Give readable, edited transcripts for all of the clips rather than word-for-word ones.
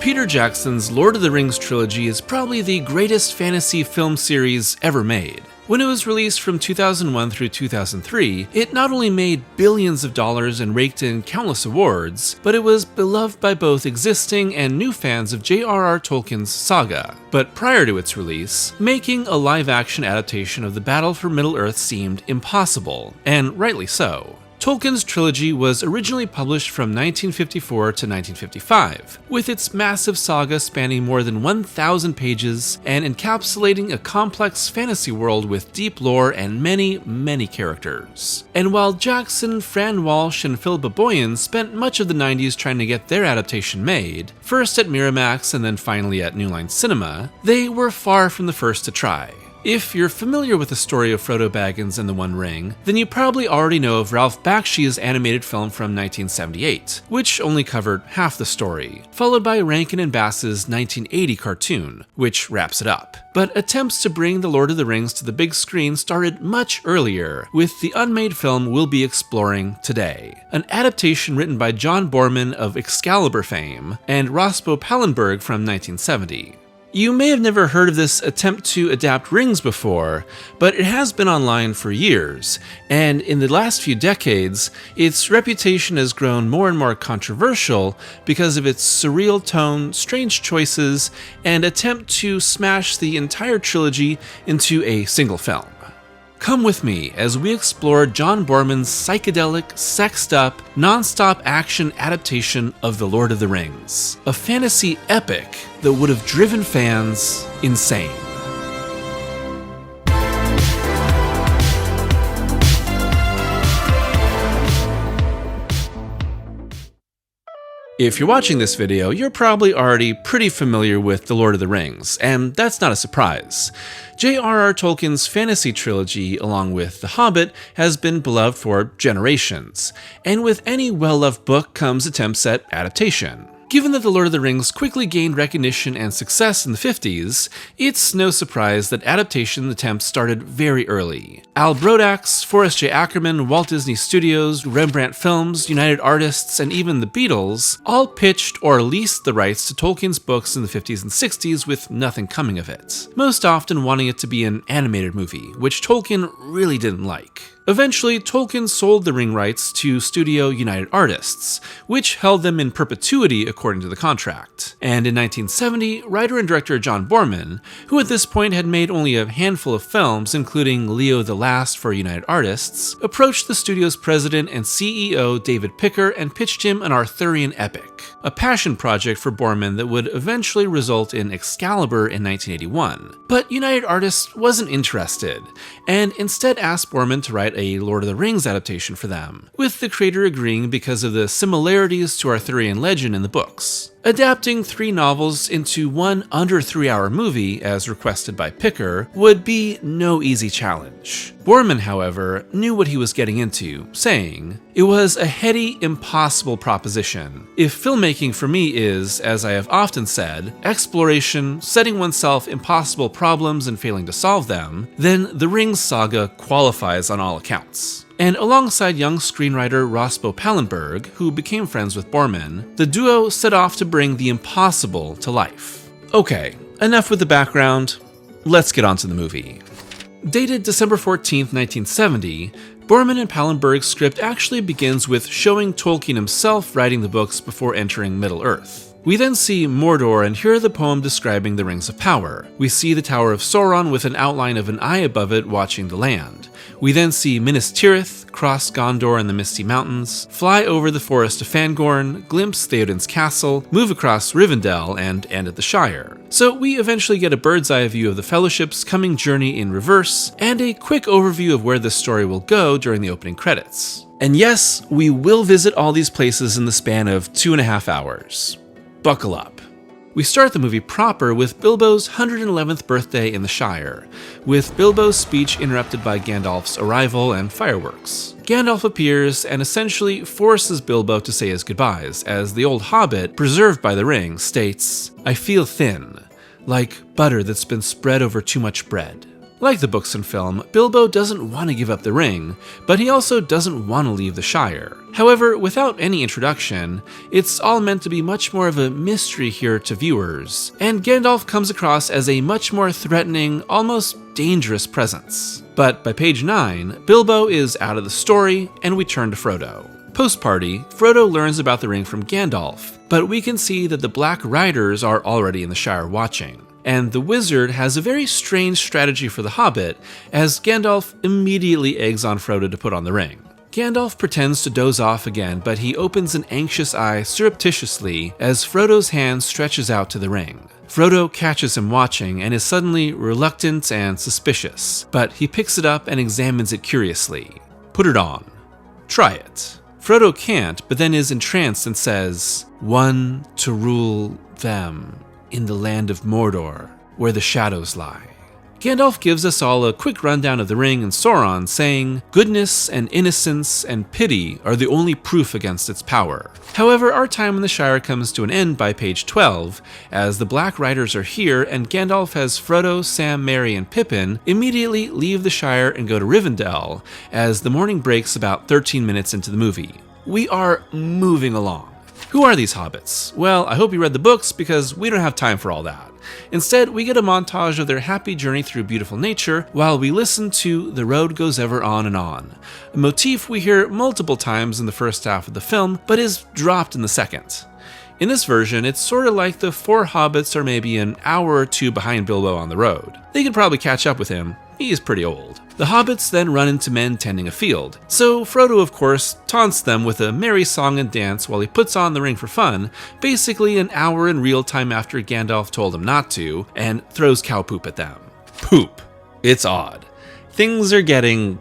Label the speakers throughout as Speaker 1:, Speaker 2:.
Speaker 1: Peter Jackson's Lord of the Rings trilogy is probably the greatest fantasy film series ever made. When it was released from 2001 through 2003, it not only made billions of dollars and raked in countless awards, but it was beloved by both existing and new fans of J.R.R. Tolkien's saga. But prior to its release, making a live-action adaptation of the Battle for Middle-earth seemed impossible, and rightly so. Tolkien's trilogy was originally published from 1954 to 1955, with its massive saga spanning more than 1,000 pages and encapsulating a complex fantasy world with deep lore and many, many characters. And while Jackson, Fran Walsh, and Philippa Boyens spent much of the 90s trying to get their adaptation made, first at Miramax and then finally at New Line Cinema, they were far from the first to try. If you're familiar with the story of Frodo Baggins and the One Ring, then you probably already know of Ralph Bakshi's animated film from 1978, which only covered half the story, followed by Rankin and Bass's 1980 cartoon, which wraps it up. But attempts to bring The Lord of the Rings to the big screen started much earlier, with the unmade film we'll be exploring today. An adaptation written by John Boorman of Excalibur fame and Rospo Pallenberg from 1970. You may have never heard of this attempt to adapt Rings before, but it has been online for years, and in the last few decades, its reputation has grown more and more controversial because of its surreal tone, strange choices, and attempt to smash the entire trilogy into a single film. Come with me as we explore John Boorman's psychedelic, sexed-up, non-stop action adaptation of The Lord of the Rings, a fantasy epic that would have driven fans insane. If you're watching this video, you're probably already pretty familiar with The Lord of the Rings, and that's not a surprise. J.R.R. Tolkien's fantasy trilogy, along with The Hobbit, has been beloved for generations, and with any well-loved book comes attempts at adaptation. Given that The Lord of the Rings quickly gained recognition and success in the 50s, it's no surprise that adaptation attempts started very early. Al Brodax, Forrest J. Ackerman, Walt Disney Studios, Rembrandt Films, United Artists, and even the Beatles all pitched or leased the rights to Tolkien's books in the 50s and 60s with nothing coming of it, most often wanting it to be an animated movie, which Tolkien really didn't like. Eventually, Tolkien sold the ring rights to studio United Artists, which held them in perpetuity according to the contract. And in 1970, writer and director John Boorman, who at this point had made only a handful of films, including Leo the Last for United Artists, approached the studio's president and CEO David Picker and pitched him an Arthurian epic, a passion project for Boorman that would eventually result in Excalibur in 1981. But United Artists wasn't interested, and instead asked Boorman to write a Lord of the Rings adaptation for them, with the creator agreeing because of the similarities to Arthurian legend in the books. Adapting 3 novels into one under 3-hour movie, as requested by Picker, would be no easy challenge. Boorman, however, knew what he was getting into, saying, "It was a heady, impossible proposition. If filmmaking for me is, as I have often said, exploration, setting oneself impossible problems and failing to solve them, then the Rings saga qualifies on all accounts." And alongside young screenwriter Rospo Pallenberg, who became friends with Boorman, the duo set off to bring the impossible to life. Okay, enough with the background, let's get on to the movie. Dated December 14, 1970, Boorman and Pallenberg's script actually begins with showing Tolkien himself writing the books before entering Middle-earth. We then see Mordor and hear the poem describing the Rings of Power. We see the Tower of Sauron with an outline of an eye above it watching the land. We then see Minas Tirith, cross Gondor and the Misty Mountains, fly over the Forest of Fangorn, glimpse Theoden's castle, move across Rivendell, and end at the Shire. So we eventually get a bird's eye view of the Fellowship's coming journey in reverse, and a quick overview of where this story will go during the opening credits. And yes, we will visit all these places in the span of 2.5 hours. Buckle up. We start the movie proper with Bilbo's 111th birthday in the Shire, with Bilbo's speech interrupted by Gandalf's arrival and fireworks. Gandalf appears and essentially forces Bilbo to say his goodbyes, as the old hobbit, preserved by the ring, states, "I feel thin, like butter that's been spread over too much bread." Like the books and film, Bilbo doesn't want to give up the ring, but he also doesn't want to leave the Shire. However, without any introduction, it's all meant to be much more of a mystery here to viewers, and Gandalf comes across as a much more threatening, almost dangerous presence. But by page 9, Bilbo is out of the story, and we turn to Frodo. Post-party, Frodo learns about the ring from Gandalf, but we can see that the Black Riders are already in the Shire watching. And the wizard has a very strange strategy for the Hobbit, as Gandalf immediately eggs on Frodo to put on the ring. Gandalf pretends to doze off again, but he opens an anxious eye surreptitiously as Frodo's hand stretches out to the ring. Frodo catches him watching and is suddenly reluctant and suspicious, but he picks it up and examines it curiously. Put it on. Try it. Frodo can't, but then is entranced and says, "One to rule them in the land of Mordor, where the shadows lie." Gandalf gives us all a quick rundown of the ring and Sauron, saying, "Goodness and innocence and pity are the only proof against its power." However, our time in the Shire comes to an end by page 12, as the Black Riders are here and Gandalf has Frodo, Sam, Merry, and Pippin immediately leave the Shire and go to Rivendell, as the morning breaks about 13 minutes into the movie. We are moving along. Who are these hobbits? Well, I hope you read the books because we don't have time for all that. Instead, we get a montage of their happy journey through beautiful nature while we listen to The Road Goes Ever On and On, a motif we hear multiple times in the first half of the film, but is dropped in the second. In this version, it's sort of like the four hobbits are maybe an hour or two behind Bilbo on the road. They could probably catch up with him. He's pretty old. The hobbits then run into men tending a field, so Frodo of course taunts them with a merry song and dance while he puts on the ring for fun, basically an hour in real time after Gandalf told him not to, and throws cow poop at them. Poop. It's odd. Things are getting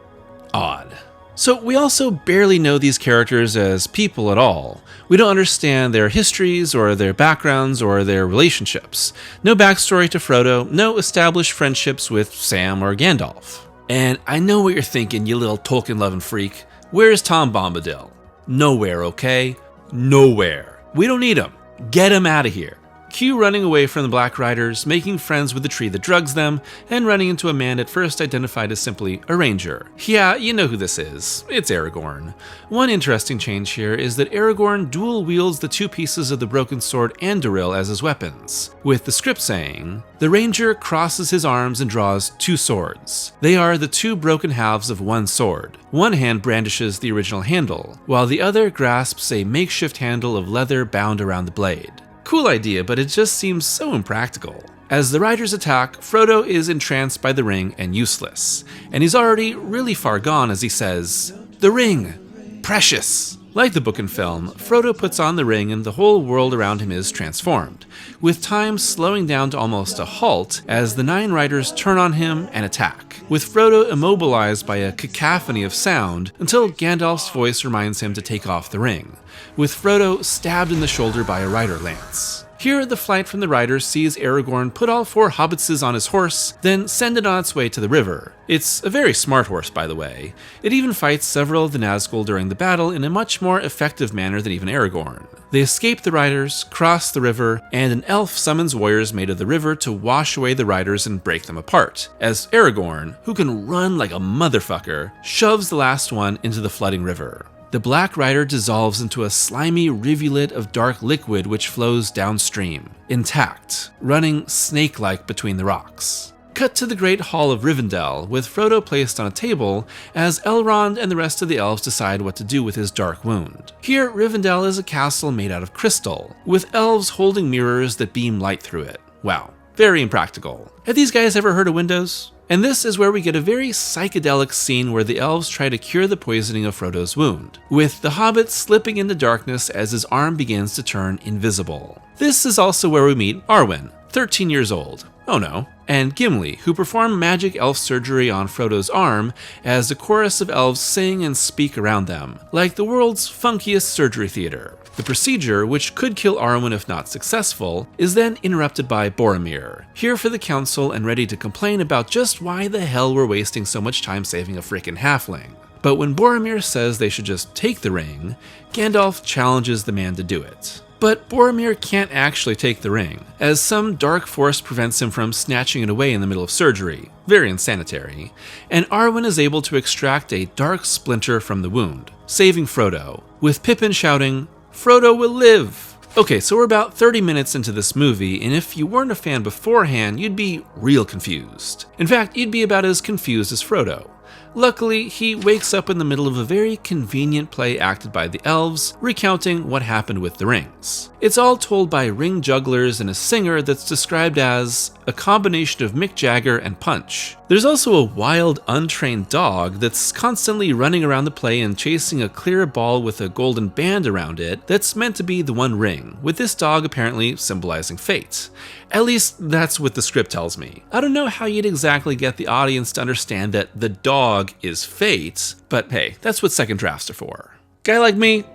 Speaker 1: odd. So we also barely know these characters as people at all. We don't understand their histories or their backgrounds or their relationships. No backstory to Frodo, no established friendships with Sam or Gandalf. And I know what you're thinking, you little Tolkien-loving freak. Where's Tom Bombadil? Nowhere, okay? Nowhere. We don't need him. Get him out of here. Cue running away from the Black Riders, making friends with the tree that drugs them, and running into a man at first identified as simply a ranger. Yeah, you know who this is. It's Aragorn. One interesting change here is that Aragorn dual wields the two pieces of the broken sword Anduril as his weapons, with the script saying, "The ranger crosses his arms and draws two swords. They are the two broken halves of one sword. One hand brandishes the original handle, while the other grasps a makeshift handle of leather bound around the blade." Cool idea, but it just seems so impractical. As the riders attack, Frodo is entranced by the ring and useless, and he's already really far gone as he says, "The ring! Precious!" Like the book and film, Frodo puts on the ring and the whole world around him is transformed, with time slowing down to almost a halt as the 9 riders turn on him and attack, with Frodo immobilized by a cacophony of sound until Gandalf's voice reminds him to take off the ring, with Frodo stabbed in the shoulder by a rider lance. Here, the flight from the riders sees Aragorn put all 4 hobbitses on his horse, then send it on its way to the river. It's a very smart horse, by the way. It even fights several of the Nazgul during the battle in a much more effective manner than even Aragorn. They escape the riders, cross the river, and an elf summons warriors made of the river to wash away the riders and break them apart, as Aragorn, who can run like a motherfucker, shoves the last one into the flooding river. The Black Rider dissolves into a slimy rivulet of dark liquid which flows downstream, intact, running snake-like between the rocks. Cut to the Great Hall of Rivendell, with Frodo placed on a table as Elrond and the rest of the elves decide what to do with his dark wound. Here, Rivendell is a castle made out of crystal, with elves holding mirrors that beam light through it. Wow, very impractical. Have these guys ever heard of Windows? And this is where we get a very psychedelic scene where the elves try to cure the poisoning of Frodo's wound, with the hobbit slipping into darkness as his arm begins to turn invisible. This is also where we meet Arwen, 13 years old. Oh no. And Gimli, who perform magic elf surgery on Frodo's arm as a chorus of elves sing and speak around them, like the world's funkiest surgery theater. The procedure, which could kill Arwen if not successful, is then interrupted by Boromir, here for the council and ready to complain about just why the hell we're wasting so much time saving a frickin' halfling. But when Boromir says they should just take the ring, Gandalf challenges the man to do it. But Boromir can't actually take the ring, as some dark force prevents him from snatching it away in the middle of surgery. Very unsanitary. And Arwen is able to extract a dark splinter from the wound, saving Frodo, with Pippin shouting, "Frodo will live!" Okay, so we're about 30 minutes into this movie, and if you weren't a fan beforehand, you'd be real confused. In fact, you'd be about as confused as Frodo. Luckily, he wakes up in the middle of a very convenient play acted by the elves, recounting what happened with the rings. It's all told by ring jugglers and a singer that's described as a combination of Mick Jagger and Punch. There's also a wild, untrained dog that's constantly running around the play and chasing a clear ball with a golden band around it that's meant to be the One Ring, with this dog apparently symbolizing fate. At least that's what the script tells me. I don't know how you'd exactly get the audience to understand that the dog is fate, but hey, that's what second drafts are for. Guy like me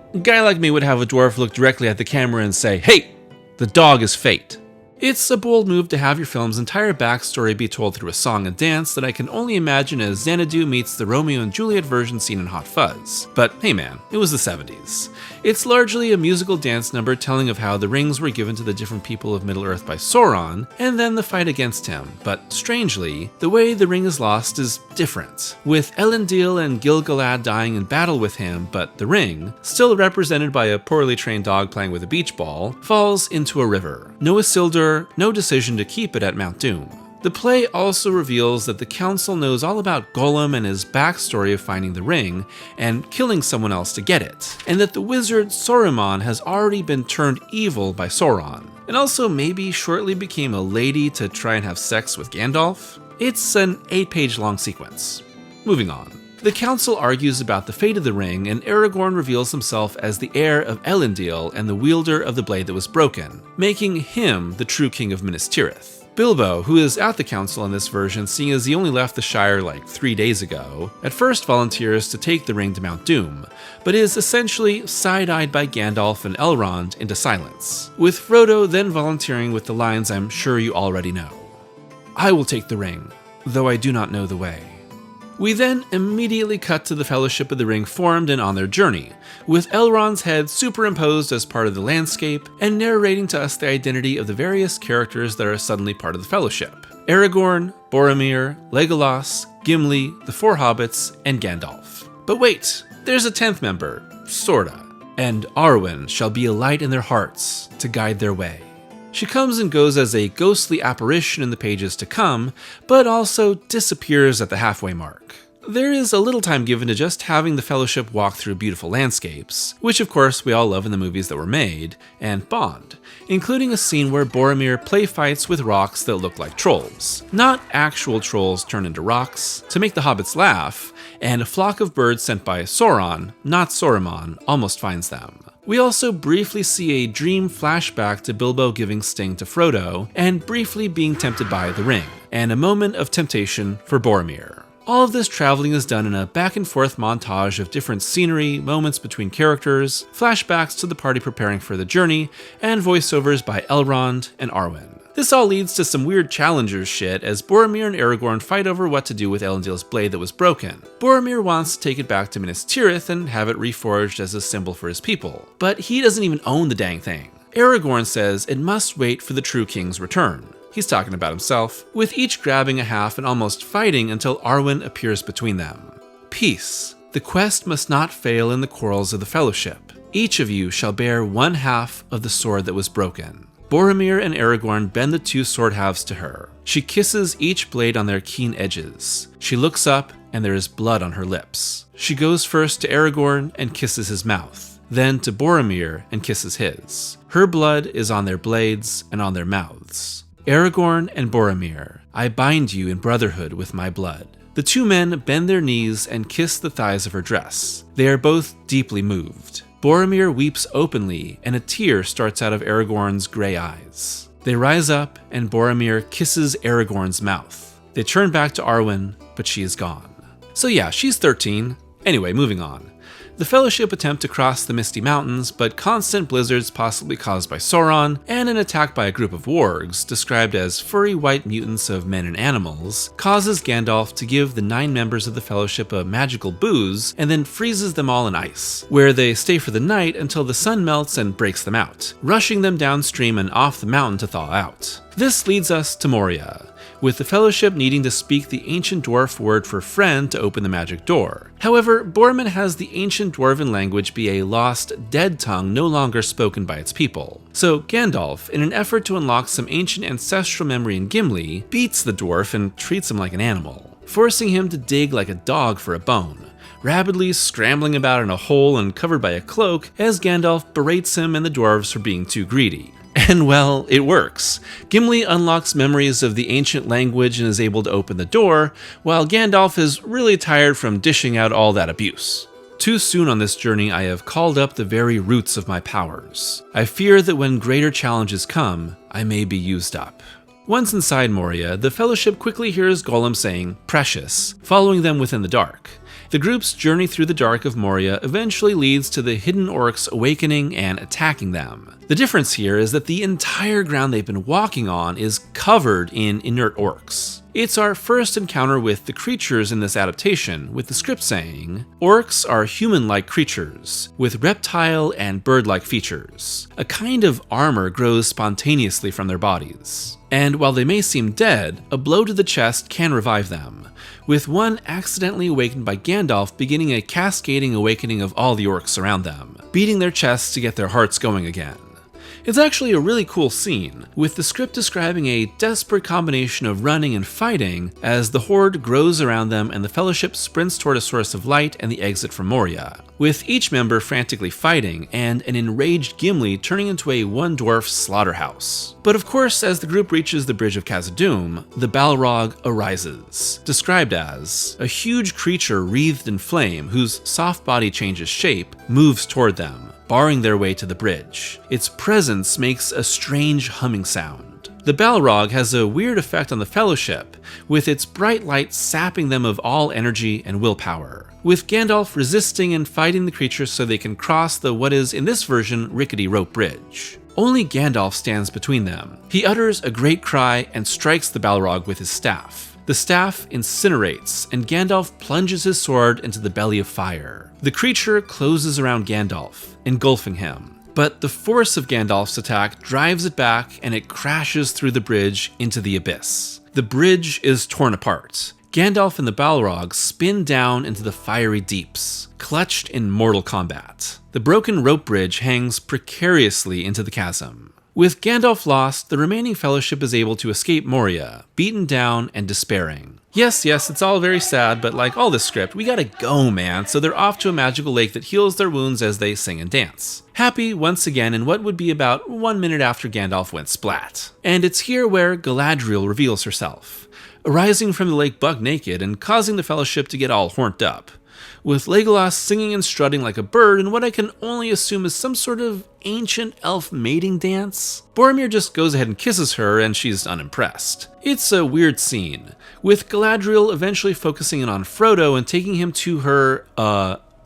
Speaker 1: would have a dwarf look directly at the camera and say, "Hey, the dog is fate." It's a bold move to have your film's entire backstory be told through a song and dance that I can only imagine as Xanadu meets the Romeo and Juliet version seen in Hot Fuzz. But hey man, it was the 70s. It's largely a musical dance number telling of how the rings were given to the different people of Middle-earth by Sauron, and then the fight against him. But strangely, the way the ring is lost is different, with Elendil and Gil-galad dying in battle with him, but the ring, still represented by a poorly trained dog playing with a beach ball, falls into a river. No Isildur, no decision to keep it at Mount Doom. The play also reveals that the council knows all about Gollum and his backstory of finding the ring and killing someone else to get it, and that the wizard Saruman has already been turned evil by Sauron, and also maybe shortly became a lady to try and have sex with Gandalf. It's an 8-page long sequence. Moving on. The council argues about the fate of the ring, and Aragorn reveals himself as the heir of Elendil and the wielder of the blade that was broken, making him the true king of Minas Tirith. Bilbo, who is at the council in this version, seeing as he only left the Shire like 3 days ago, at first volunteers to take the ring to Mount Doom, but is essentially side-eyed by Gandalf and Elrond into silence, with Frodo then volunteering with the lines I'm sure you already know. "I will take the ring, though I do not know the way." We then immediately cut to the Fellowship of the Ring formed and on their journey, with Elrond's head superimposed as part of the landscape and narrating to us the identity of the various characters that are suddenly part of the Fellowship. Aragorn, Boromir, Legolas, Gimli, the Four Hobbits, and Gandalf. But wait, there's a 10th member, sorta. "And Arwen shall be a light in their hearts to guide their way." She comes and goes as a ghostly apparition in the pages to come, but also disappears at the halfway mark. There is a little time given to just having the Fellowship walk through beautiful landscapes, which of course we all love in the movies that were made, and bond, including a scene where Boromir play fights with rocks that look like trolls. Not actual trolls turned into rocks, to make the hobbits laugh, and a flock of birds sent by Sauron, not Saruman, almost finds them. We also briefly see a dream flashback to Bilbo giving Sting to Frodo, and briefly being tempted by the ring, and a moment of temptation for Boromir. All of this traveling is done in a back and forth montage of different scenery, moments between characters, flashbacks to the party preparing for the journey, and voiceovers by Elrond and Arwen. This all leads to some weird Challengers shit as Boromir and Aragorn fight over what to do with Elendil's blade that was broken. Boromir wants to take it back to Minas Tirith and have it reforged as a symbol for his people, but he doesn't even own the dang thing. Aragorn says it must wait for the true king's return. He's talking about himself, with each grabbing a half and almost fighting until Arwen appears between them. "Peace. The quest must not fail in the quarrels of the Fellowship. Each of you shall bear one half of the sword that was broken." Boromir and Aragorn bend the two sword halves to her. She kisses each blade on their keen edges. She looks up, and there is blood on her lips. She goes first to Aragorn and kisses his mouth, then to Boromir and kisses his. Her blood is on their blades and on their mouths. "Aragorn and Boromir, I bind you in brotherhood with my blood." The two men bend their knees and kiss the thighs of her dress. They are both deeply moved. Boromir weeps openly, and a tear starts out of Aragorn's gray eyes. They rise up, and Boromir kisses Aragorn's mouth. They turn back to Arwen, but she is gone. So yeah, she's 13. Anyway, moving on. The Fellowship attempt to cross the Misty Mountains, but constant blizzards possibly caused by Sauron, and an attack by a group of wargs, described as furry white mutants of men and animals, causes Gandalf to give the 9 members of the Fellowship a magical booze, and then freezes them all in ice, where they stay for the night until the sun melts and breaks them out, rushing them downstream and off the mountain to thaw out. This leads us to Moria, with the Fellowship needing to speak the ancient dwarf word for friend to open the magic door. However, Boorman has the ancient dwarven language be a lost, dead tongue no longer spoken by its people. So Gandalf, in an effort to unlock some ancient ancestral memory in Gimli, beats the dwarf and treats him like an animal, forcing him to dig like a dog for a bone, rapidly scrambling about in a hole and covered by a cloak as Gandalf berates him and the dwarves for being too greedy. And well, it works. Gimli unlocks memories of the ancient language and is able to open the door, while Gandalf is really tired from dishing out all that abuse. Too soon on this journey I have called up the very roots of my powers. I fear that when greater challenges come, I may be used up. Once inside Moria, the Fellowship quickly hears Gollum saying, "Precious," following them within the dark. The group's journey through the dark of Moria eventually leads to the hidden orcs awakening and attacking them. The difference here is that the entire ground they've been walking on is covered in inert orcs. It's our first encounter with the creatures in this adaptation, with the script saying, "Orcs are human-like creatures, with reptile and bird-like features. A kind of armor grows spontaneously from their bodies. And while they may seem dead, a blow to the chest can revive them, with one accidentally awakened by Gandalf beginning a cascading awakening of all the orcs around them, beating their chests to get their hearts going again." It's actually a really cool scene, with the script describing a desperate combination of running and fighting as the horde grows around them and the Fellowship sprints toward a source of light and the exit from Moria, with each member frantically fighting and an enraged Gimli turning into a one-dwarf slaughterhouse. But of course, as the group reaches the Bridge of Khazad-dûm, the Balrog arises, described as a huge creature wreathed in flame whose soft body changes shape, moves toward them, barring their way to the bridge. Its presence makes a strange humming sound. The Balrog has a weird effect on the Fellowship, with its bright light sapping them of all energy and willpower, with Gandalf resisting and fighting the creature so they can cross the what is, in this version, rickety rope bridge. Only Gandalf stands between them. He utters a great cry and strikes the Balrog with his staff. The staff incinerates, and Gandalf plunges his sword into the belly of fire. The creature closes around Gandalf, engulfing him. But the force of Gandalf's attack drives it back, and it crashes through the bridge into the abyss. The bridge is torn apart. Gandalf and the Balrog spin down into the fiery deeps, clutched in mortal combat. The broken rope bridge hangs precariously into the chasm. With Gandalf lost, the remaining Fellowship is able to escape Moria, beaten down and despairing. Yes, it's all very sad, but like all this script, we gotta go, man, so they're off to a magical lake that heals their wounds as they sing and dance. Happy once again in what would be about 1 minute after Gandalf went splat. And it's here where Galadriel reveals herself, arising from the lake buck naked and causing the Fellowship to get all horned up, with Legolas singing and strutting like a bird in what I can only assume is some sort of ancient elf mating dance. Boromir just goes ahead and kisses her, and she's unimpressed. It's a weird scene, with Galadriel eventually focusing in on Frodo and taking him to her,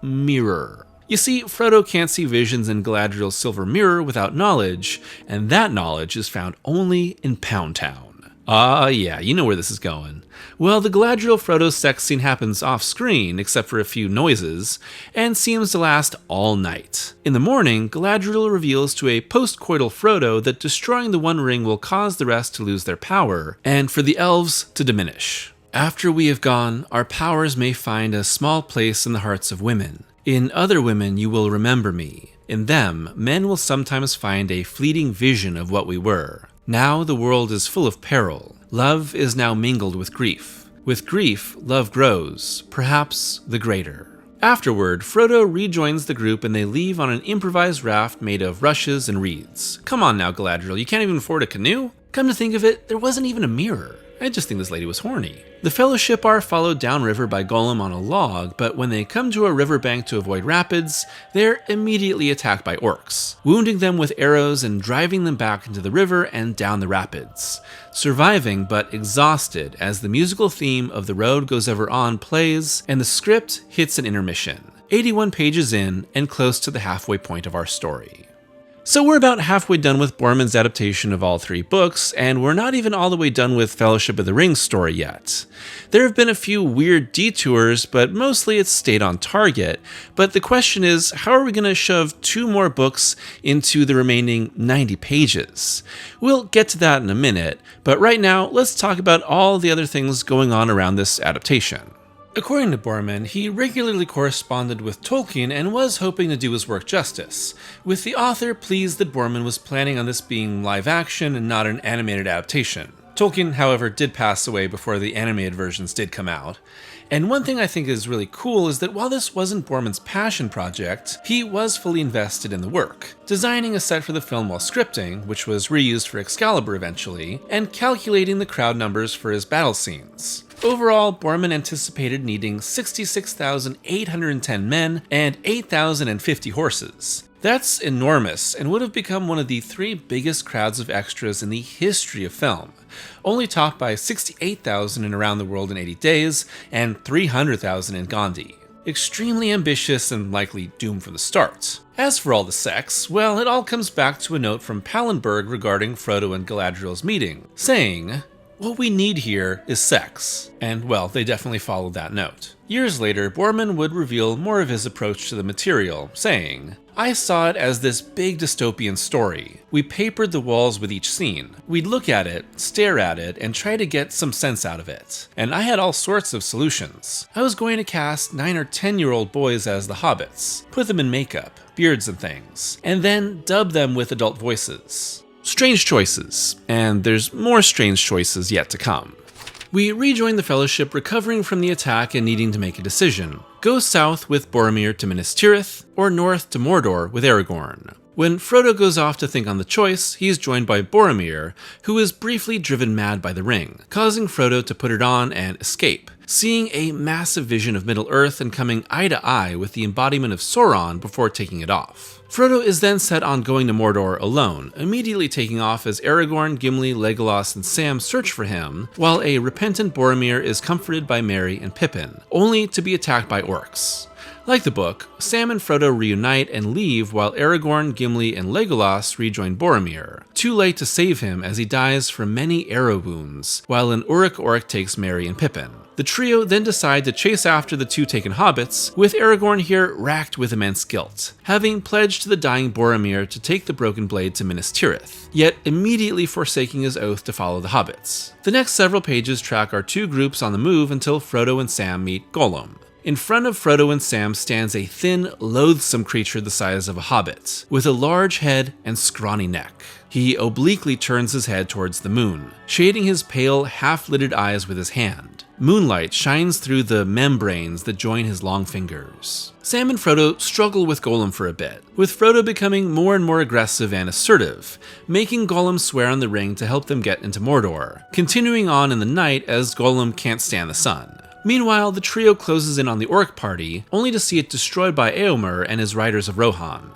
Speaker 1: mirror. You see, Frodo can't see visions in Galadriel's silver mirror without knowledge, and that knowledge is found only in Pound Town. Yeah, you know where this is going. Well, the Galadriel-Frodo sex scene happens off-screen, except for a few noises, and seems to last all night. In the morning, Galadriel reveals to a post-coital Frodo that destroying the One Ring will cause the rest to lose their power, and for the elves to diminish. After we have gone, our powers may find a small place in the hearts of women. In other women you will remember me. In them, men will sometimes find a fleeting vision of what we were. Now the world is full of peril. Love is now mingled with grief. With grief, love grows, perhaps the greater. Afterward, Frodo rejoins the group and they leave on an improvised raft made of rushes and reeds. Come on now, Galadriel, you can't even afford a canoe? Come to think of it, there wasn't even a mirror. I just think this lady was horny. The Fellowship are followed downriver by Gollum on a log, but when they come to a riverbank to avoid rapids, they're immediately attacked by orcs, wounding them with arrows and driving them back into the river and down the rapids, surviving but exhausted as the musical theme of The Road Goes Ever On plays and the script hits an intermission. 81 pages in and close to the halfway point of our story. So we're about halfway done with Boorman's adaptation of all 3 books, and we're not even all the way done with Fellowship of the Ring story yet. There have been a few weird detours, but mostly it's stayed on target. But the question is, how are we going to shove 2 more books into the remaining 90 pages? We'll get to that in a minute, but right now, let's talk about all the other things going on around this adaptation. According to Boorman, he regularly corresponded with Tolkien and was hoping to do his work justice, with the author pleased that Boorman was planning on this being live action and not an animated adaptation. Tolkien, however, did pass away before the animated versions did come out. And one thing I think is really cool is that while this wasn't Boorman's passion project, he was fully invested in the work, designing a set for the film while scripting, which was reused for Excalibur eventually, and calculating the crowd numbers for his battle scenes. Overall, Boorman anticipated needing 66,810 men and 8,050 horses. That's enormous, and would have become one of the 3 biggest crowds of extras in the history of film, only topped by 68,000 in Around the World in 80 Days and 300,000 in Gandhi. Extremely ambitious and likely doomed from the start. As for all the sex, well, it all comes back to a note from Pallenberg regarding Frodo and Galadriel's meeting, saying, "What we need here is sex." And, well, they definitely followed that note. Years later, Boorman would reveal more of his approach to the material, saying, "I saw it as this big dystopian story. We papered the walls with each scene. We'd look at it, stare at it, and try to get some sense out of it. And I had all sorts of solutions. I was going to cast 9 or 10-year-old boys as the hobbits, put them in makeup, beards and things, and then dub them with adult voices." Strange choices, and there's more strange choices yet to come. We rejoin the Fellowship recovering from the attack and needing to make a decision. Go south with Boromir to Minas Tirith, or north to Mordor with Aragorn. When Frodo goes off to think on the choice, he's joined by Boromir, who is briefly driven mad by the ring, causing Frodo to put it on and escape, seeing a massive vision of Middle-earth and coming eye to eye with the embodiment of Sauron before taking it off. Frodo is then set on going to Mordor alone, immediately taking off as Aragorn, Gimli, Legolas, and Sam search for him, while a repentant Boromir is comforted by Merry and Pippin, only to be attacked by orcs. Like the book, Sam and Frodo reunite and leave while Aragorn, Gimli, and Legolas rejoin Boromir, too late to save him as he dies from many arrow wounds, while an Uruk orc takes Merry and Pippin. The trio then decide to chase after the 2 taken hobbits, with Aragorn here racked with immense guilt, having pledged to the dying Boromir to take the broken blade to Minas Tirith, yet immediately forsaking his oath to follow the hobbits. The next several pages track our 2 groups on the move until Frodo and Sam meet Gollum. In front of Frodo and Sam stands a thin, loathsome creature the size of a hobbit, with a large head and scrawny neck. He obliquely turns his head towards the moon, shading his pale, half-lidded eyes with his hand. Moonlight shines through the membranes that join his long fingers. Sam and Frodo struggle with Gollum for a bit, with Frodo becoming more and more aggressive and assertive, making Gollum swear on the ring to help them get into Mordor, continuing on in the night as Gollum can't stand the sun. Meanwhile, the trio closes in on the orc party, only to see it destroyed by Éomer and his riders of Rohan,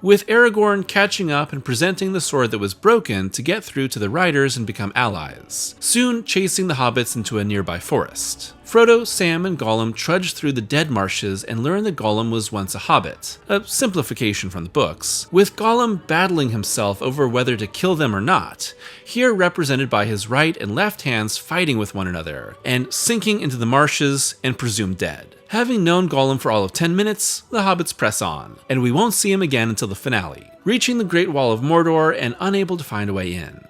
Speaker 1: with Aragorn catching up and presenting the sword that was broken to get through to the riders and become allies, soon chasing the hobbits into a nearby forest. Frodo, Sam, and Gollum trudge through the dead marshes and learn that Gollum was once a hobbit, a simplification from the books, with Gollum battling himself over whether to kill them or not, here represented by his right and left hands fighting with one another, and sinking into the marshes and presumed dead. Having known Gollum for all of 10 minutes, the hobbits press on, and we won't see him again until the finale, reaching the Great Wall of Mordor and unable to find a way in.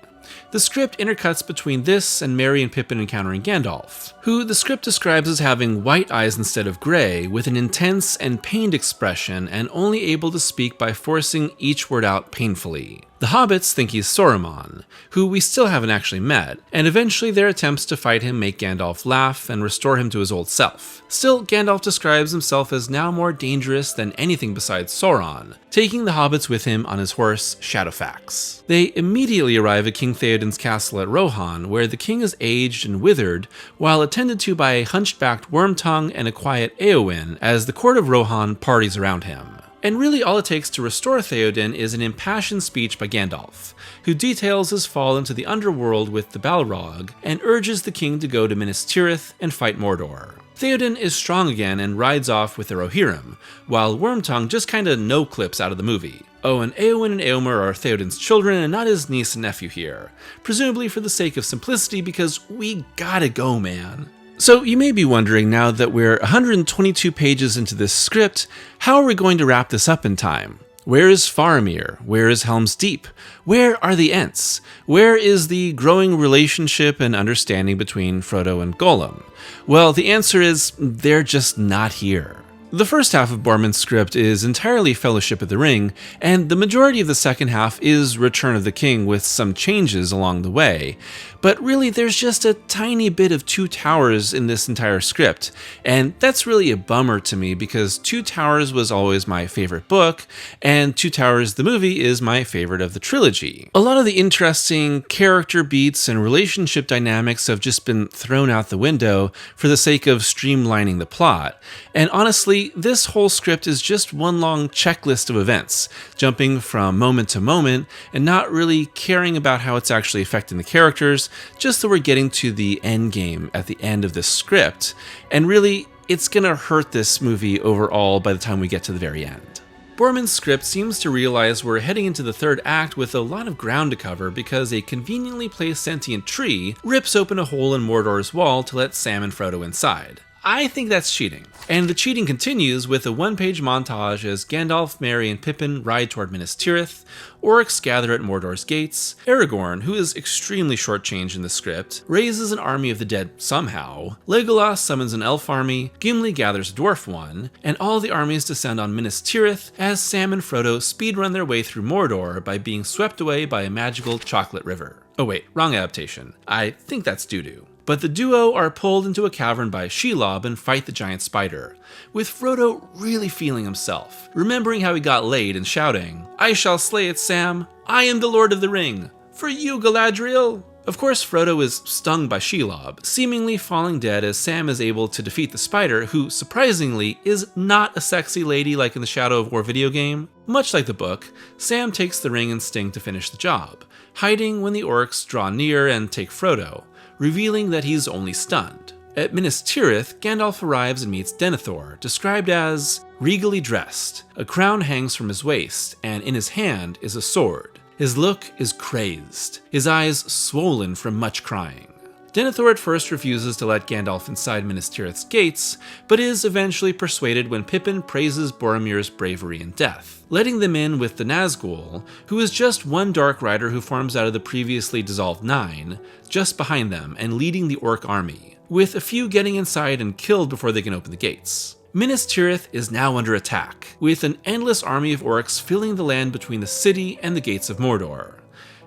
Speaker 1: The script intercuts between this and Merry and Pippin encountering Gandalf, who the script describes as having white eyes instead of grey, with an intense and pained expression and only able to speak by forcing each word out painfully. The hobbits think he's Saruman, who we still haven't actually met, and eventually their attempts to fight him make Gandalf laugh and restore him to his old self. Still, Gandalf describes himself as now more dangerous than anything besides Sauron, taking the hobbits with him on his horse Shadowfax. They immediately arrive at King Theoden's castle at Rohan, where the king is aged and withered, while attended to by a hunchbacked Wormtongue and a quiet Éowyn, as the court of Rohan parties around him. And really all it takes to restore Theoden is an impassioned speech by Gandalf, who details his fall into the underworld with the Balrog and urges the king to go to Minas Tirith and fight Mordor. Theoden is strong again and rides off with the Rohirrim, while Wormtongue just kinda no-clips out of the movie. Oh, and Éowyn and Éomer are Theoden's children and not his niece and nephew here, presumably for the sake of simplicity because we gotta go, man. So you may be wondering, now that we're 122 pages into this script, how are we going to wrap this up in time? Where is Faramir? Where is Helm's Deep? Where are the Ents? Where is the growing relationship and understanding between Frodo and Gollum? Well, the answer is, they're just not here. The first half of Boorman's script is entirely Fellowship of the Ring, and the majority of the second half is Return of the King with some changes along the way. But really, there's just a tiny bit of Two Towers in this entire script, and that's really a bummer to me because Two Towers was always my favorite book, and Two Towers the movie is my favorite of the trilogy. A lot of the interesting character beats and relationship dynamics have just been thrown out the window for the sake of streamlining the plot, and honestly, this whole script is just one long checklist of events, jumping from moment to moment and not really caring about how it's actually affecting the characters, just that we're getting to the end game at the end of this script, and really, it's gonna hurt this movie overall by the time we get to the very end. Boorman's script seems to realize we're heading into the third act with a lot of ground to cover because a conveniently placed sentient tree rips open a hole in Mordor's wall to let Sam and Frodo inside. I think that's cheating. And the cheating continues with a one-page montage as Gandalf, Merry, and Pippin ride toward Minas Tirith, orcs gather at Mordor's gates, Aragorn, who is extremely shortchanged in the script, raises an army of the dead somehow, Legolas summons an elf army, Gimli gathers a dwarf one, and all the armies descend on Minas Tirith as Sam and Frodo speedrun their way through Mordor by being swept away by a magical chocolate river. Oh wait, wrong adaptation. I think that's doo-doo. But the duo are pulled into a cavern by Shelob and fight the giant spider, with Frodo really feeling himself, remembering how he got laid and shouting, "I shall slay it, Sam! I am the Lord of the Ring! For you, Galadriel!" Of course, Frodo is stung by Shelob, seemingly falling dead as Sam is able to defeat the spider, who, surprisingly, is not a sexy lady like in the Shadow of War video game. Much like the book, Sam takes the ring and Sting to finish the job, hiding when the orcs draw near and take Frodo, revealing that he's only stunned. At Minas Tirith, Gandalf arrives and meets Denethor, described as regally dressed. A crown hangs from his waist, and in his hand is a sword. His look is crazed, his eyes swollen from much crying. Denethor at first refuses to let Gandalf inside Minas Tirith's gates, but is eventually persuaded when Pippin praises Boromir's bravery and death, letting them in with the Nazgul, who is just one Dark Rider who forms out of the previously dissolved 9, just behind them and leading the orc army, with a few getting inside and killed before they can open the gates. Minas Tirith is now under attack, with an endless army of orcs filling the land between the city and the gates of Mordor.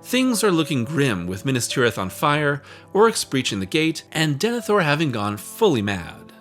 Speaker 1: Things are looking grim with Minas Tirith on fire, orcs breaching the gate, and Denethor having gone fully mad.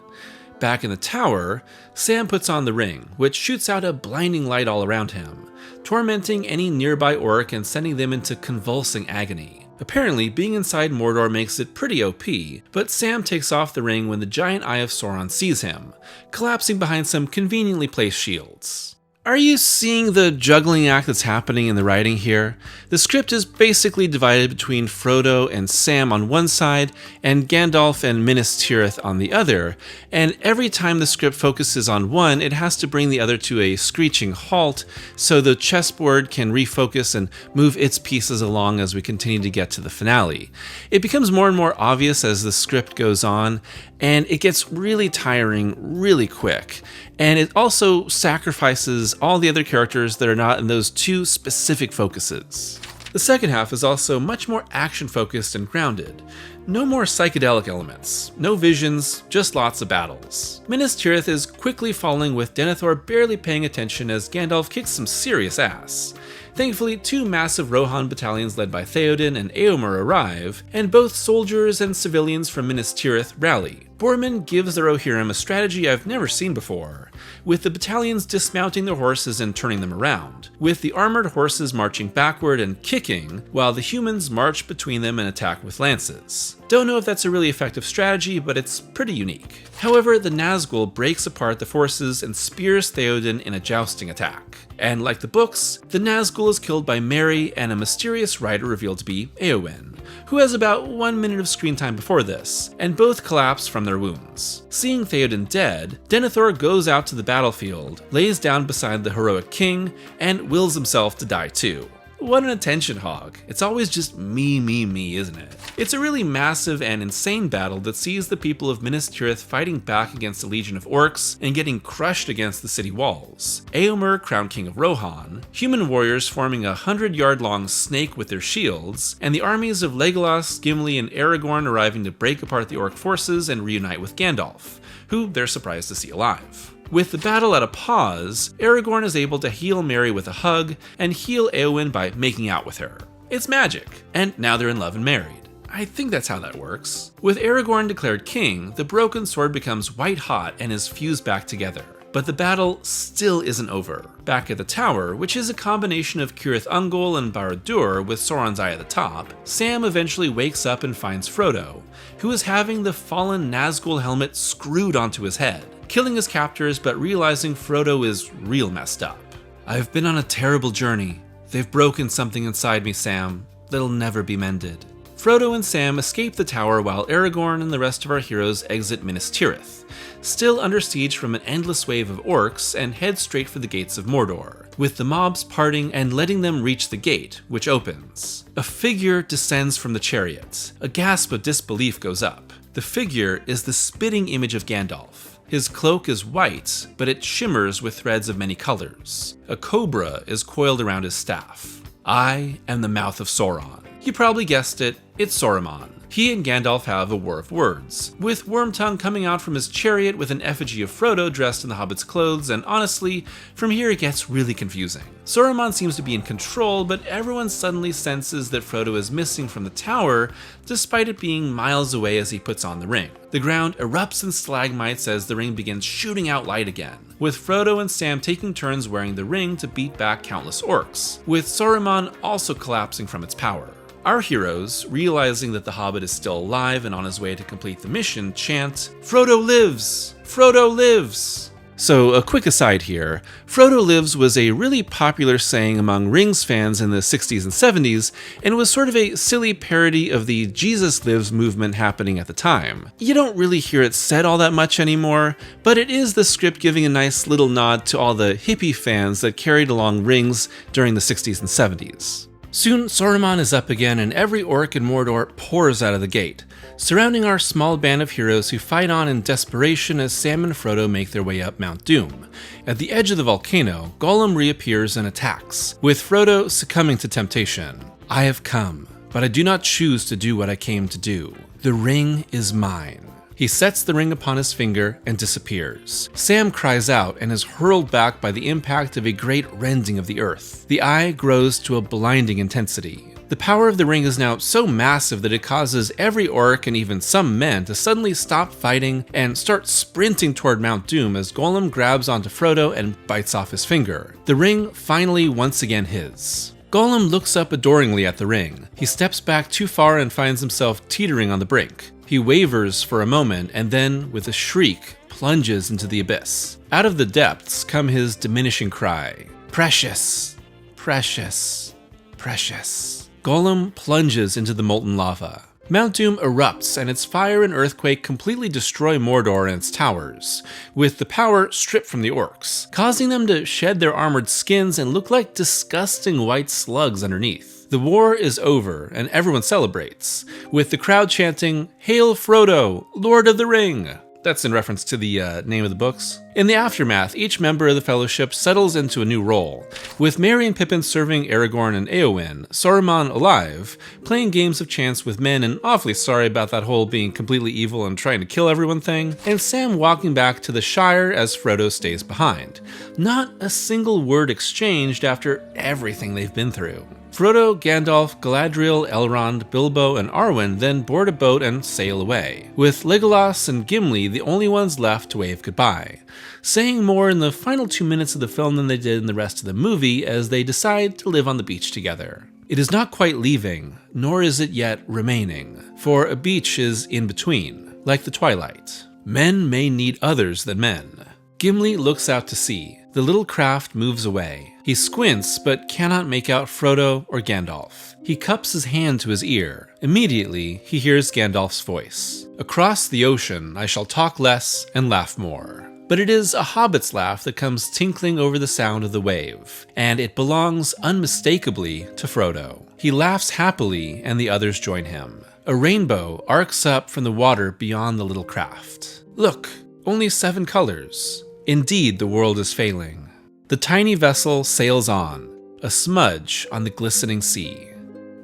Speaker 1: Back in the tower, Sam puts on the ring, which shoots out a blinding light all around him, tormenting any nearby orc and sending them into convulsing agony. Apparently, being inside Mordor makes it pretty OP, but Sam takes off the ring when the giant eye of Sauron sees him, collapsing behind some conveniently placed shields. Are you seeing the juggling act that's happening in the writing here? The script is basically divided between Frodo and Sam on one side and Gandalf and Minas Tirith on the other, and every time the script focuses on one, it has to bring the other to a screeching halt so the chessboard can refocus and move its pieces along as we continue to get to the finale. It becomes more and more obvious as the script goes on, and it gets really tiring really quick. And it also sacrifices all the other characters that are not in those two specific focuses. The second half is also much more action-focused and grounded. No more psychedelic elements, no visions, just lots of battles. Minas Tirith is quickly falling with Denethor barely paying attention as Gandalf kicks some serious ass. Thankfully, two massive Rohan battalions led by Theoden and Éomer arrive, and both soldiers and civilians from Minas Tirith rally. Boorman gives the Rohirrim a strategy I've never seen before, with the battalions dismounting their horses and turning them around, with the armored horses marching backward and kicking, while the humans march between them and attack with lances. Don't know if that's a really effective strategy, but it's pretty unique. However, the Nazgul breaks apart the forces and spears Theoden in a jousting attack. And like the books, the Nazgul is killed by Merry and a mysterious rider revealed to be Éowyn, who has about 1 minute of screen time before this, and both collapse from their wounds. Seeing Theoden dead, Denethor goes out to the battlefield, lays down beside the heroic king, and wills himself to die too. What an attention hog. It's always just me, isn't it? It's a really massive and insane battle that sees the people of Minas Tirith fighting back against a legion of orcs and getting crushed against the city walls. Éomer, crowned king of Rohan, human warriors forming a 100-yard-long snake with their shields, and the armies of Legolas, Gimli, and Aragorn arriving to break apart the orc forces and reunite with Gandalf, who they're surprised to see alive. With the battle at a pause, Aragorn is able to heal Merry with a hug and heal Éowyn by making out with her. It's magic, and now they're in love and married. I think that's how that works. With Aragorn declared king, the broken sword becomes white hot and is fused back together. But the battle still isn't over. Back at the tower, which is a combination of Cirith Ungol and Barad-dûr with Sauron's eye at the top, Sam eventually wakes up and finds Frodo, who is having the fallen Nazgul helmet screwed onto his head, killing his captors but realizing Frodo is real messed up. "I've been on a terrible journey. They've broken something inside me, Sam, that'll never be mended." Frodo and Sam escape the tower while Aragorn and the rest of our heroes exit Minas Tirith, still under siege from an endless wave of orcs, and head straight for the gates of Mordor, with the mobs parting and letting them reach the gate, which opens. A figure descends from the chariot. A gasp of disbelief goes up. The figure is the spitting image of Gandalf. His cloak is white, but it shimmers with threads of many colors. A cobra is coiled around his staff. I am the mouth of Sauron. You probably guessed it, it's Saruman. He and Gandalf have a war of words, with Wormtongue coming out from his chariot with an effigy of Frodo dressed in the Hobbit's clothes, and honestly, from here it gets really confusing. Saruman seems to be in control, but everyone suddenly senses that Frodo is missing from the tower, despite it being miles away as he puts on the ring. The ground erupts in stalagmites as the ring begins shooting out light again, with Frodo and Sam taking turns wearing the ring to beat back countless orcs, with Saruman also collapsing from its power. Our heroes, realizing that the Hobbit is still alive and on his way to complete the mission, chant, "Frodo lives! Frodo lives!" So, a quick aside here, Frodo lives was a really popular saying among Rings fans in the 60s and 70s, and was sort of a silly parody of the Jesus lives movement happening at the time. You don't really hear it said all that much anymore, but it is the script giving a nice little nod to all the hippie fans that carried along Rings during the 60s and 70s. Soon, Saruman is up again and every orc in Mordor pours out of the gate, surrounding our small band of heroes who fight on in desperation as Sam and Frodo make their way up Mount Doom. At the edge of the volcano, Gollum reappears and attacks, with Frodo succumbing to temptation. "I have come, but I do not choose to do what I came to do. The ring is mine." He sets the ring upon his finger and disappears. Sam cries out and is hurled back by the impact of a great rending of the earth. The eye grows to a blinding intensity. The power of the ring is now so massive that it causes every orc and even some men to suddenly stop fighting and start sprinting toward Mount Doom as Gollum grabs onto Frodo and bites off his finger. The ring finally once again his. Gollum looks up adoringly at the ring. He steps back too far and finds himself teetering on the brink. He wavers for a moment and then, with a shriek, plunges into the abyss. Out of the depths come his diminishing cry, "Precious, precious, precious." Gollum plunges into the molten lava. Mount Doom erupts and its fire and earthquake completely destroy Mordor and its towers, with the power stripped from the orcs, causing them to shed their armored skins and look like disgusting white slugs underneath. The war is over and everyone celebrates, with the crowd chanting, "Hail Frodo, Lord of the Ring!" That's in reference to the name of the books. In the aftermath, each member of the Fellowship settles into a new role, with Merry and Pippin serving Aragorn and Éowyn, Saruman alive, playing games of chance with men and awfully sorry about that whole being completely evil and trying to kill everyone thing, and Sam walking back to the Shire as Frodo stays behind. Not a single word exchanged after everything they've been through. Frodo, Gandalf, Galadriel, Elrond, Bilbo, and Arwen then board a boat and sail away, with Legolas and Gimli the only ones left to wave goodbye, saying more in the final 2 minutes of the film than they did in the rest of the movie as they decide to live on the beach together. It is not quite leaving, nor is it yet remaining, for a beach is in between, like the twilight. Men may need others than men. Gimli looks out to sea. The little craft moves away. He squints, but cannot make out Frodo or Gandalf. He cups his hand to his ear. Immediately, he hears Gandalf's voice. Across the ocean, I shall talk less and laugh more. But it is a hobbit's laugh that comes tinkling over the sound of the wave, and it belongs unmistakably to Frodo. He laughs happily, and the others join him. A rainbow arcs up from the water beyond the little craft. Look, only 7 colors. Indeed, the world is failing. The tiny vessel sails on, a smudge on the glistening sea.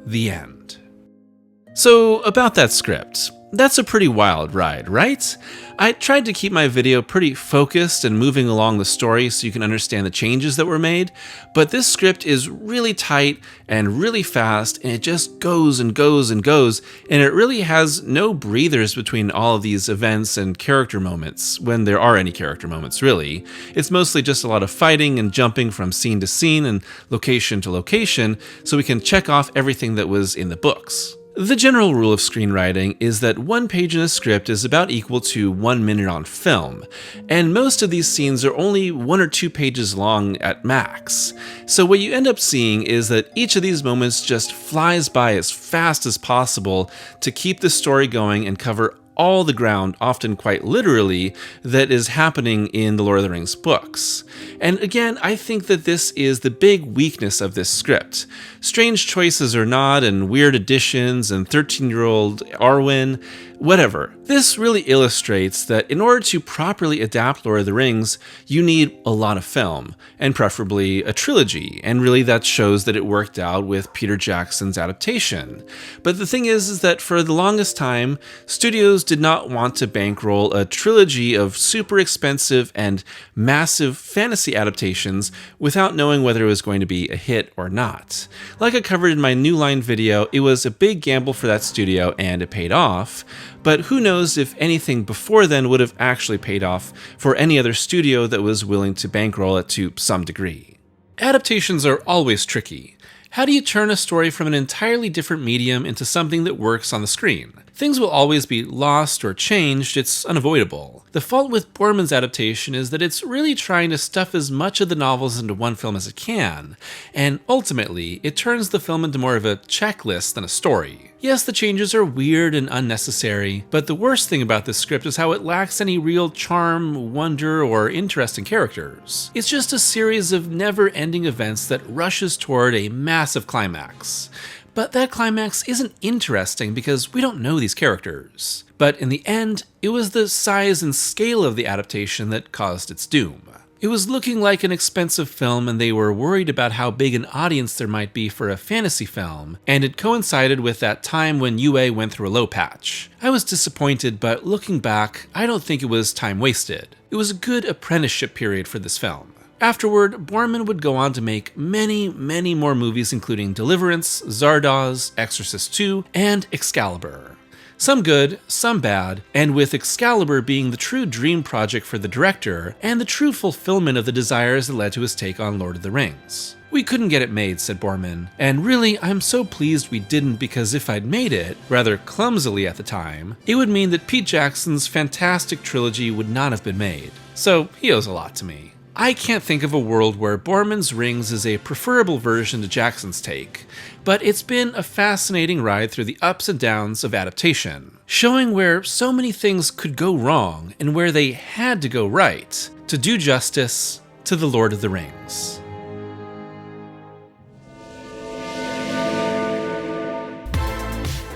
Speaker 1: The end. So, about that script. That's a pretty wild ride, right? I tried to keep my video pretty focused and moving along the story so you can understand the changes that were made, but this script is really tight and really fast, and it just goes and goes and goes, and it really has no breathers between all of these events and character moments, when there are any character moments, really. It's mostly just a lot of fighting and jumping from scene to scene and location to location, so we can check off everything that was in the books. The general rule of screenwriting is that 1 page in a script is about equal to 1 minute on film, and most of these scenes are only 1 or 2 pages long at max. So what you end up seeing is that each of these moments just flies by as fast as possible to keep the story going and cover all the ground, often quite literally, that is happening in the Lord of the Rings books. And again, I think that this is the big weakness of this script. Strange choices or not, and weird additions, and 13-year-old Arwen, whatever. This really illustrates that in order to properly adapt Lord of the Rings, you need a lot of film, and preferably a trilogy, and really that shows that it worked out with Peter Jackson's adaptation. But the thing is that for the longest time, studios did not want to bankroll a trilogy of super expensive and massive fantasy adaptations without knowing whether it was going to be a hit or not. Like I covered in my New Line video, it was a big gamble for that studio and it paid off, but who knows if anything before then would have actually paid off for any other studio that was willing to bankroll it to some degree. Adaptations are always tricky. How do you turn a story from an entirely different medium into something that works on the screen? Things will always be lost or changed, it's unavoidable. The fault with Boorman's adaptation is that it's really trying to stuff as much of the novels into one film as it can, and ultimately, it turns the film into more of a checklist than a story. Yes, the changes are weird and unnecessary, but the worst thing about this script is how it lacks any real charm, wonder, or interesting characters. It's just a series of never-ending events that rushes toward a massive climax. But that climax isn't interesting because we don't know these characters. But in the end, it was the size and scale of the adaptation that caused its doom. It was looking like an expensive film and they were worried about how big an audience there might be for a fantasy film, and it coincided with that time when UA went through a low patch. I was disappointed, but looking back, I don't think it was time wasted. It was a good apprenticeship period for this film. Afterward, Boorman would go on to make many more movies including Deliverance, Zardoz, Exorcist II, and Excalibur. Some good, some bad, and with Excalibur being the true dream project for the director, and the true fulfillment of the desires that led to his take on Lord of the Rings. We couldn't get it made, said Boorman, and really, I'm so pleased we didn't because if I'd made it, rather clumsily at the time, it would mean that Pete Jackson's fantastic trilogy would not have been made. So he owes a lot to me. I can't think of a world where Boorman's Rings is a preferable version to Jackson's take, but it's been a fascinating ride through the ups and downs of adaptation, showing where so many things could go wrong and where they had to go right to do justice to the Lord of the Rings.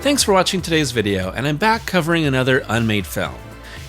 Speaker 1: Thanks for watching today's video, and I'm back covering another unmade film.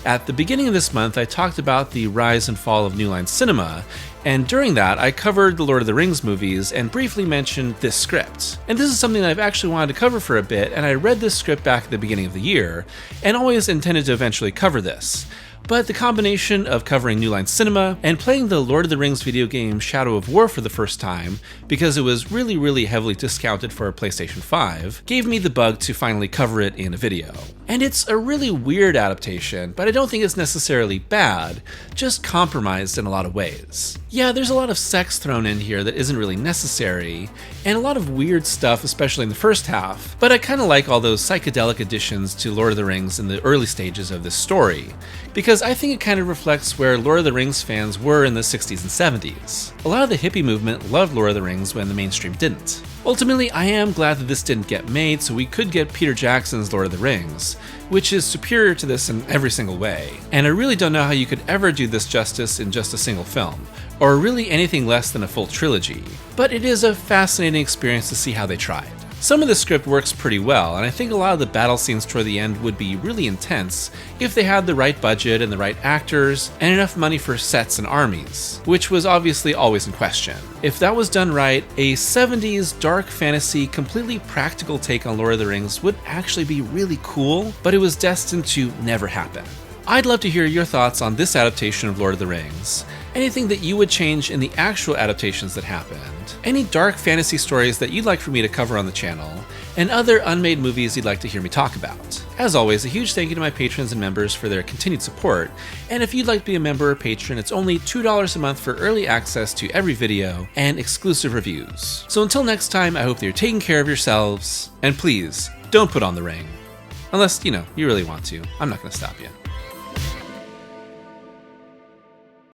Speaker 1: At the beginning of this month, I talked about the rise and fall of New Line cinema, and during that, I covered the Lord of the Rings movies and briefly mentioned this script. And this is something that I've actually wanted to cover for a bit, and I read this script back at the beginning of the year, and always intended to eventually cover this. But the combination of covering New Line cinema and playing the Lord of the Rings video game Shadow of War for the first time, because it was really heavily discounted for a PlayStation 5, gave me the bug to finally cover it in a video. And it's a really weird adaptation, but I don't think it's necessarily bad, just compromised in a lot of ways. Yeah, there's a lot of sex thrown in here that isn't really necessary, and a lot of weird stuff, especially in the first half, but I kinda like all those psychedelic additions to Lord of the Rings in the early stages of this story, because I think it kind of reflects where Lord of the Rings fans were in the 60s and 70s. A lot of the hippie movement loved Lord of the Rings when the mainstream didn't. Ultimately, I am glad that this didn't get made, so we could get Peter Jackson's Lord of the Rings, which is superior to this in every single way. And I really don't know how you could ever do this justice in just a single film, or really anything less than a full trilogy. But it is a fascinating experience to see how they tried. Some of the script works pretty well, and I think a lot of the battle scenes toward the end would be really intense if they had the right budget and the right actors, and enough money for sets and armies, which was obviously always in question. If that was done right, a 70s dark fantasy, completely practical take on Lord of the Rings would actually be really cool, but it was destined to never happen. I'd love to hear your thoughts on this adaptation of Lord of the Rings, anything that you would change in the actual adaptations that happened, any dark fantasy stories that you'd like for me to cover on the channel, and other unmade movies you'd like to hear me talk about. As always, a huge thank you to my patrons and members for their continued support, and if you'd like to be a member or patron, it's only $2 a month for early access to every video and exclusive reviews. So until next time, I hope that you're taking care of yourselves, and please, don't put on the ring. Unless, you really want to. I'm not going to stop you.